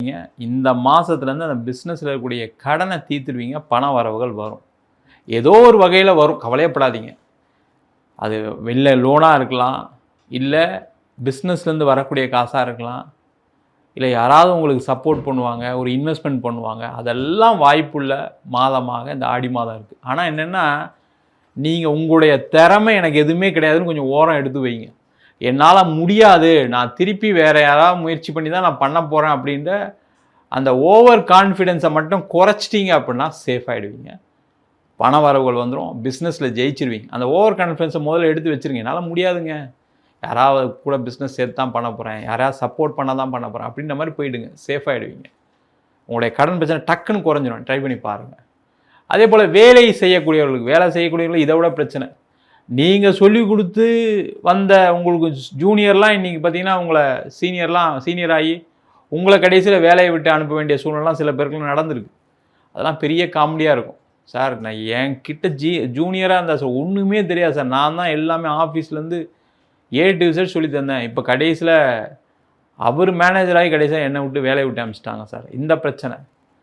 இந்த மாதத்துலேருந்து அந்த பிஸ்னஸில் இருக்கக்கூடிய கடனை தீர்த்துடுவீங்க. பண வரவுகள் வரும். ஏதோ ஒரு வகையில் வரும், கவலையப்படாதீங்க. அது வெளில லோனாக இருக்கலாம், இல்லை பிஸ்னஸ்லேருந்து வரக்கூடிய காசாக இருக்கலாம், இல்லை யாராவது உங்களுக்கு சப்போர்ட் பண்ணுவாங்க, ஒரு இன்வெஸ்ட்மெண்ட் பண்ணுவாங்க. அதெல்லாம் வாய்ப்புள்ள மாதமாக இந்த ஆடி மாதம் இருக்குது. ஆனால் என்னென்னா, நீங்கள் உங்களுடைய திறமை எனக்கு எதுவுமே கிடையாதுன்னு கொஞ்சம் ஓரம் எடுத்து வைங்க. என்னால் முடியாது, நான் திருப்பி வேறு யாராவது முயற்சி பண்ணி தான் நான் பண்ண போகிறேன் அப்படின்ற அந்த ஓவர் கான்ஃபிடென்ஸை மட்டும் குறைச்சிட்டிங்க அப்படின்னா சேஃப் ஆகிடுவீங்க. பண வரவுகள் வந்துடும், பிஸ்னஸில் ஜெயிச்சிருவீங்க. அந்த ஓவர் கான்ஃபிடென்ஸை முதல்ல எடுத்து வச்சுருங்க. என்னால் முடியாதுங்க, யாராவது கூட பிஸ்னஸ் சேர்த்து தான் பண்ண போகிறேன், யாராவது சப்போர்ட் பண்ண தான் பண்ண போகிறேன் அப்படின்ற மாதிரி போயிடுங்க. சேஃப் ஆகிடுவீங்க. உங்களுடைய கடன் பிரச்சனை டக்குன்னு குறைஞ்சிடும். ட்ரை பண்ணி பாருங்கள். அதே போல் வேலை செய்யக்கூடியவர்களுக்கு இதை விட பிரச்சனை. நீங்கள் சொல்லிக் கொடுத்து வந்த உங்களுக்கு ஜூனியர்லாம் இன்றைக்கி பார்த்தீங்கன்னா உங்களை சீனியர் ஆகி உங்களை கடைசியில் வேலையை விட்டு அனுப்ப வேண்டிய சூழ்நிலாம் சில பேருக்கு நடந்திருக்கு. அதெல்லாம் பெரிய காமெடியாக இருக்கும். சார், நான் என்கிட்ட ஜூனியராக இருந்தால் சார் ஒன்றுமே தெரியாது சார், நான் தான் எல்லாமே ஆஃபீஸ்லேருந்து A to Z சொல்லி தந்தேன், இப்போ கடைசியில் அவர் மேனேஜராகி கடைசியாக என்னை விட்டு வேலையை விட்டு அனுப்பிச்சிட்டாங்க சார். இந்த பிரச்சனை